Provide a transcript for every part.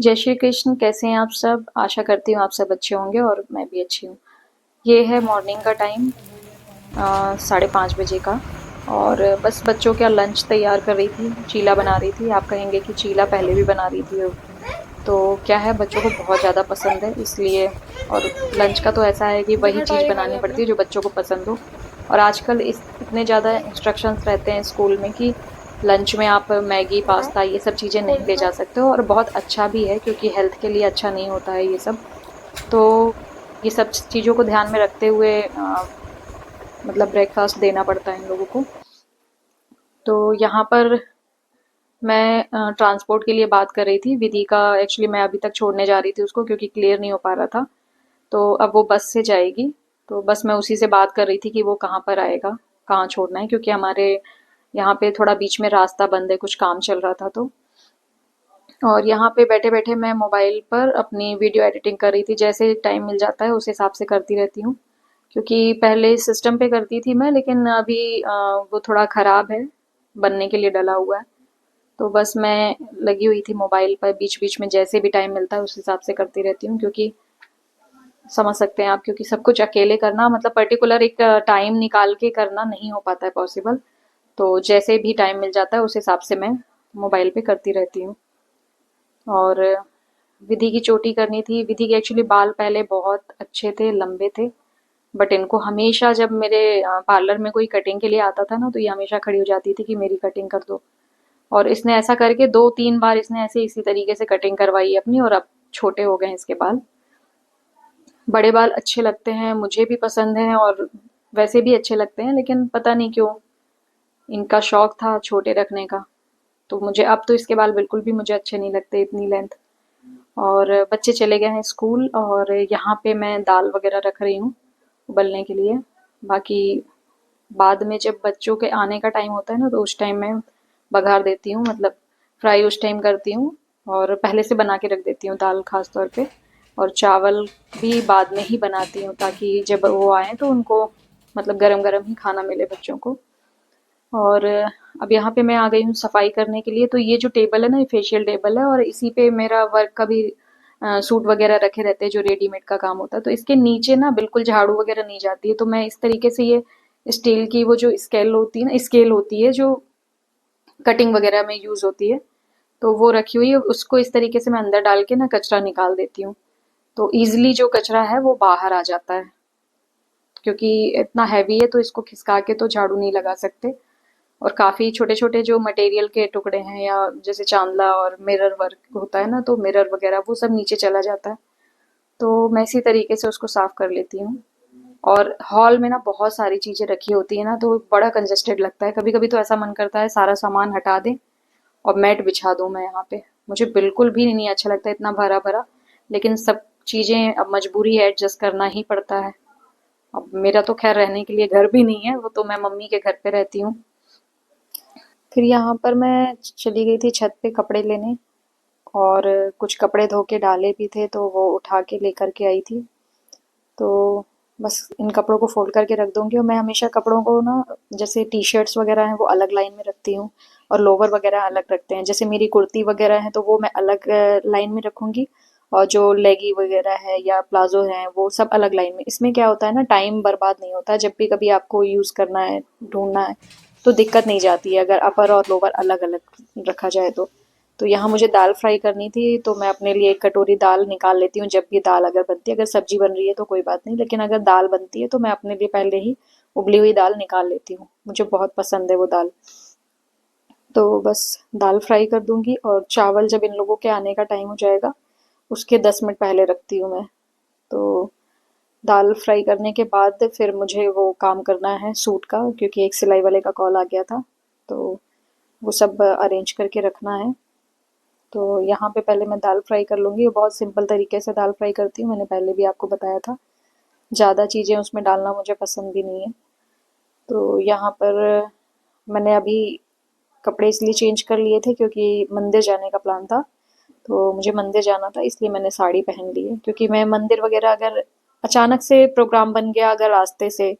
जय श्री कृष्ण। कैसे हैं आप सब? आशा करती हूँ आप सब अच्छे होंगे और मैं भी अच्छी हूँ। ये है मॉर्निंग का टाइम, 5:30 बजे का। और बस बच्चों का लंच तैयार कर रही थी, चीला बना रही थी। आप कहेंगे कि चीला पहले भी बना रही थी, तो क्या है, बच्चों को बहुत ज़्यादा पसंद है इसलिए। और लंच का तो ऐसा है कि वही चीज़ हटाइए बनानी काले पड़ती अपना। है जो बच्चों को पसंद हो। और आजकल इस इतने ज़्यादा इंस्ट्रक्शंस रहते हैं स्कूल में कि लंच में आप मैगी हाँ, पास्ता ये सब चीज़ें खोल नहीं ले जा दिखाओ। सकते हो। और बहुत अच्छा भी है क्योंकि हेल्थ के लिए अच्छा नहीं होता है ये सब। तो ये सब चीज़ों को ध्यान में रखते हुए मतलब ब्रेकफास्ट देना पड़ता है इन लोगों को। तो यहाँ पर मैं ट्रांसपोर्ट के लिए बात कर रही थी विधि का। एक्चुअली मैं अभी तक छोड़ने जा रही थी उसको क्योंकि क्लियर नहीं हो पा रहा था। तो अब वो बस से जाएगी। तो बस मैं उसी से बात कर रही थी कि वो कहाँ पर आएगा, कहाँ छोड़ना है, क्योंकि हमारे यहाँ पे थोड़ा बीच में रास्ता बंद है, कुछ काम चल रहा था। तो और यहाँ पे बैठे बैठे मैं मोबाइल पर अपनी वीडियो एडिटिंग कर रही थी। जैसे टाइम मिल जाता है उस हिसाब से करती रहती हूँ, क्योंकि पहले सिस्टम पे करती थी मैं, लेकिन अभी वो थोड़ा ख़राब है, बनने के लिए डला हुआ है। तो बस मैं लगी हुई थी मोबाइल पर, बीच बीच में जैसे भी टाइम मिलता है उस हिसाब से करती रहती हूँ। क्योंकि समझ सकते हैं आप, क्योंकि सब कुछ अकेले करना मतलब पर्टिकुलर एक टाइम निकाल के करना नहीं हो पाता है पॉसिबल। तो जैसे भी टाइम मिल जाता है उस हिसाब से मैं मोबाइल पे करती रहती हूँ। और विधि की चोटी करनी थी। विधि के एक्चुअली बाल पहले बहुत अच्छे थे, लंबे थे। बट इनको हमेशा जब मेरे पार्लर में कोई कटिंग के लिए आता था ना, तो ये हमेशा खड़ी हो जाती थी कि मेरी कटिंग कर दो। और इसने ऐसा करके 2-3 बार इसने ऐसे इसी तरीके से कटिंग करवाई अपनी, और अब छोटे हो गए हैं इसके बाल। बड़े बाल अच्छे लगते हैं, मुझे भी पसंद है और वैसे भी अच्छे लगते हैं, लेकिन पता नहीं क्यों इनका शौक था छोटे रखने का। तो मुझे अब तो इसके बाल बिल्कुल भी मुझे अच्छे नहीं लगते, इतनी लेंथ। और बच्चे चले गए हैं स्कूल, और यहाँ पे मैं दाल वगैरह रख रही हूँ उबलने के लिए। बाकी बाद में जब बच्चों के आने का टाइम होता है ना, तो उस टाइम मैं बघार देती हूँ, मतलब फ्राई उस टाइम करती हूँ। और पहले से बना के रख देती हूँ दाल खास तौर पे। और चावल भी बाद में ही बनाती हूँ, ताकि जब वो आए तो उनको मतलब गरम गरम ही खाना मिले बच्चों को। और अब यहाँ पे मैं आ गई हूँ सफाई करने के लिए। तो ये जो टेबल है ना, ये फेशियल टेबल है, और इसी पे मेरा वर्क का भी सूट वगैरह रखे रहते हैं जो रेडीमेड का काम होता है। तो इसके नीचे ना बिल्कुल झाड़ू वगैरह नहीं जाती है, तो मैं इस तरीके से ये स्टील की वो जो स्केल होती है ना, स्केल होती है जो कटिंग वगैरह में यूज होती है, तो वो रखी हुई है। उसको इस तरीके से मैं अंदर डाल के ना कचरा निकाल देती हूँ। तो इजिली जो कचरा है वो बाहर आ जाता है, क्योंकि इतना हैवी है तो इसको खिसका के तो झाड़ू नहीं लगा सकते। और काफी छोटे छोटे जो मटेरियल के टुकड़े हैं, या जैसे चांदला और मिरर वर्क होता है ना, तो मिरर वगैरह वो सब नीचे चला जाता है। तो मैं इसी तरीके से उसको साफ कर लेती हूँ। और हॉल में ना बहुत सारी चीजें रखी होती है ना, तो बड़ा कंजेस्टेड लगता है। कभी कभी तो ऐसा मन करता है सारा सामान हटा दें और मैट बिछा दूं मैं यहाँ पे। मुझे बिल्कुल भी नहीं अच्छा लगता इतना भरा भरा, लेकिन सब चीजें अब मजबूरी है, एडजस्ट करना ही पड़ता है। अब मेरा तो खैर रहने के लिए घर भी नहीं है, वो तो मैं मम्मी के घर पे रहती हूँ। फिर यहाँ पर मैं चली गई थी छत पे कपड़े लेने, और कुछ कपड़े धो के डाले भी थे तो वो उठा के लेकर के आई थी। तो बस इन कपड़ों को फोल्ड करके रख दूंगी। और मैं हमेशा कपड़ों को ना, जैसे टी शर्ट्स वगैरह हैं वो अलग लाइन में रखती हूँ, और लोवर वगैरह अलग रखते हैं। जैसे मेरी कुर्ती वगैरह है तो वो मैं अलग लाइन में रखूंगी, और जो लेगी वगैरह है या प्लाजो है वो सब अलग लाइन में। इसमें क्या होता है ना, टाइम बर्बाद नहीं होता है। जब भी कभी आपको यूज करना है, ढूंढना है, तो दिक्कत नहीं जाती है अगर अपर और लोअर अलग अलग रखा जाए तो। तो यहाँ मुझे दाल फ्राई करनी थी, तो मैं अपने लिए एक कटोरी दाल निकाल लेती हूँ। जब भी दाल अगर बनती है, अगर सब्जी बन रही है तो कोई बात नहीं, लेकिन अगर दाल बनती है तो मैं अपने लिए पहले ही उबली हुई दाल निकाल लेती हूँ। मुझे बहुत पसंद है वो दाल। तो बस दाल फ्राई कर दूंगी, और चावल जब इन लोगों के आने का टाइम हो जाएगा उसके 10 मिनट पहले रखती हूँ मैं। तो दाल फ्राई करने के बाद फिर मुझे वो काम करना है सूट का, क्योंकि एक सिलाई वाले का कॉल आ गया था। तो वो सब अरेंज करके रखना है। तो यहाँ पे पहले मैं दाल फ्राई कर लूँगी। बहुत सिंपल तरीके से दाल फ्राई करती हूँ, मैंने पहले भी आपको बताया था। ज़्यादा चीज़ें उसमें डालना मुझे पसंद भी नहीं है। तो यहाँ पर मैंने अभी कपड़े इसलिए चेंज कर लिए थे क्योंकि मंदिर जाने का प्लान था। तो मुझे मंदिर जाना था इसलिए मैंने साड़ी पहन ली है, क्योंकि मैं मंदिर वगैरह अगर अचानक से प्रोग्राम बन गया, अगर रास्ते से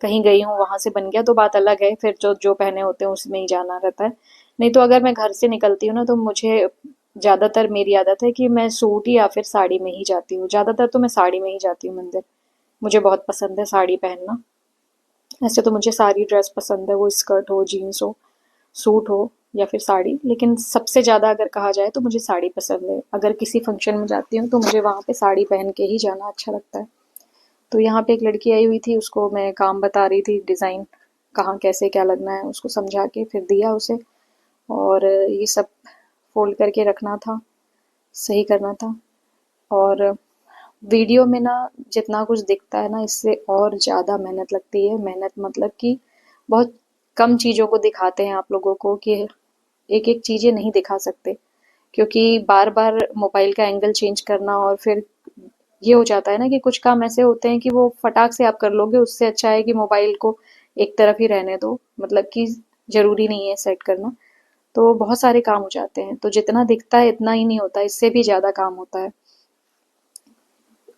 कहीं गई हूँ वहां से बन गया तो बात अलग है, फिर जो जो पहने होते हैं उसमें ही जाना रहता है। नहीं तो अगर मैं घर से निकलती हूँ ना, तो मुझे ज़्यादातर मेरी आदत है कि मैं सूट या फिर साड़ी में ही जाती हूँ। ज़्यादातर तो मैं साड़ी में ही जाती हूँ मंदिर। मुझे बहुत पसंद है साड़ी पहनना। ऐसे तो मुझे सारी ड्रेस पसंद है, वो स्कर्ट हो, जीन्स हो, सूट हो या फिर साड़ी, लेकिन सबसे ज़्यादा अगर कहा जाए तो मुझे साड़ी पसंद है। अगर किसी फंक्शन में जाती हूँ तो मुझे वहाँ पे साड़ी पहन के ही जाना अच्छा लगता है। तो यहाँ पे एक लड़की आई हुई थी, उसको मैं काम बता रही थी, डिज़ाइन कहाँ कैसे क्या लगना है, उसको समझा के फिर दिया उसे। और ये सब फोल्ड करके रखना था, सही करना था। और वीडियो में ना जितना कुछ दिखता है ना, इससे और ज़्यादा मेहनत लगती है। मेहनत मतलब कि बहुत कम चीज़ों को दिखाते हैं आप लोगों को, कि एक एक चीज़ें नहीं दिखा सकते, क्योंकि बार बार मोबाइल का एंगल चेंज करना, और फिर ये हो जाता है ना कि कुछ काम ऐसे होते हैं कि वो फटाक से आप कर लोगे। उससे अच्छा है कि मोबाइल को एक तरफ ही रहने दो, मतलब कि जरूरी नहीं है सेट करना। तो बहुत सारे काम हो जाते हैं, तो जितना दिखता है इतना ही नहीं होता, इससे भी ज़्यादा काम होता है।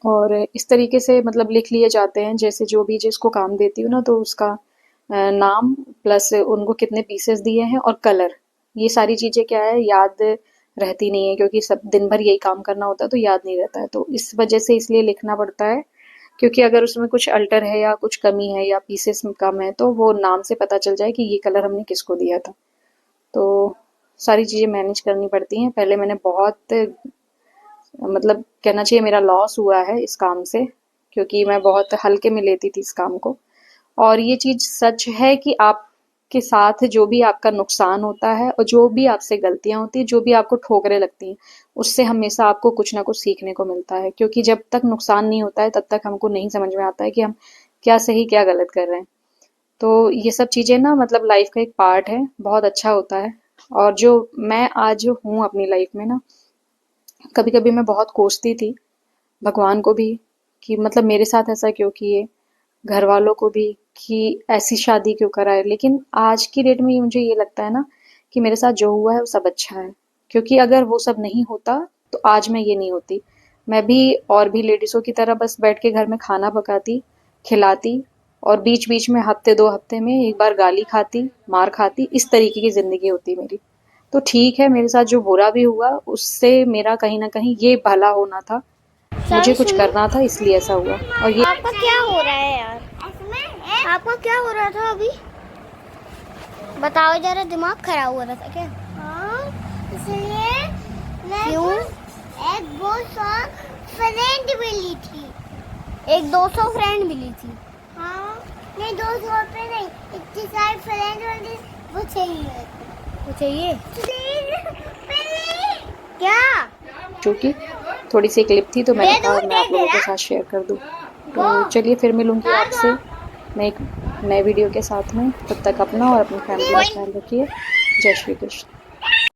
और इस तरीके से मतलब लिख लिए जाते हैं, जैसे जो भी जिसको काम देती हूँ ना, तो उसका नाम प्लस उनको कितने पीसेस दिए हैं और कलर, ये सारी चीज़ें क्या है याद रहती नहीं है, क्योंकि सब दिन भर यही काम करना होता है तो याद नहीं रहता है। तो इस वजह से इसलिए लिखना पड़ता है, क्योंकि अगर उसमें कुछ अल्टर है या कुछ कमी है या पीसेस में कम है, तो वो नाम से पता चल जाए कि ये कलर हमने किसको दिया था। तो सारी चीज़ें मैनेज करनी पड़ती हैं। पहले मैंने बहुत, मतलब कहना चाहिए मेरा लॉस हुआ है इस काम से, क्योंकि मैं बहुत हल्के में लेती थी इस काम को। और ये चीज़ सच है कि आपके साथ जो भी आपका नुकसान होता है और जो भी आपसे गलतियां होती हैं, जो भी आपको ठोकरें लगती हैं, उससे हमेशा आपको कुछ ना कुछ सीखने को मिलता है। क्योंकि जब तक नुकसान नहीं होता है तब तक हमको नहीं समझ में आता है कि हम क्या सही क्या गलत कर रहे हैं। तो ये सब चीज़ें ना मतलब लाइफ का एक पार्ट है, बहुत अच्छा होता है। और जो मैं आज हूँ अपनी लाइफ में ना, कभी कभी मैं बहुत कोसती थी भगवान को भी, कि मतलब मेरे साथ ऐसा क्यों किए, घर वालों को भी, कि ऐसी शादी क्यों कराए। लेकिन आज की डेट में मुझे ये लगता है ना कि मेरे साथ जो हुआ है वो सब अच्छा है, क्योंकि अगर वो सब नहीं होता तो आज मैं ये नहीं होती। मैं भी और भी लेडीजों की तरह बस बैठ के घर में खाना पकाती, खिलाती, और बीच बीच में हफ्ते दो हफ्ते में एक बार गाली खाती, मार खाती, इस तरीके की जिंदगी होती मेरी। तो ठीक है, मेरे साथ जो बुरा भी हुआ उससे मेरा कहीं ना कहीं ये भला होना था, मुझे सावी कुछ सुनो, करना था, इसलिए ऐसा हुआ। और ये आपका क्या हो रहा है यार? आपका क्या हो रहा था अभी? बताओ जरा, दिमाग खराब हो रहा था क्या? हाँ, इसलिए क्यों? एक 200 फ्रेंड मिली थी। एक 200 फ्रेंड मिली थी? हाँ, नहीं 200 पे नहीं, इतनी सारी फ्रेंड वाली वो चाहिए। वो चाहिए? प्लीज क्या? जो कि थोड़ी सी क्लिप थी, तो मैंने दे कहा दूँ, मैं दे आप दे लोगों के ना। साथ शेयर कर दूं। गो, तो चलिए फिर मिलूंगी हाँ आपसे गो। मैं एक नए वीडियो के साथ में। तब तक अपना और अपनी फैमिली का कोई ख्याल रखिए। जय श्री कृष्ण।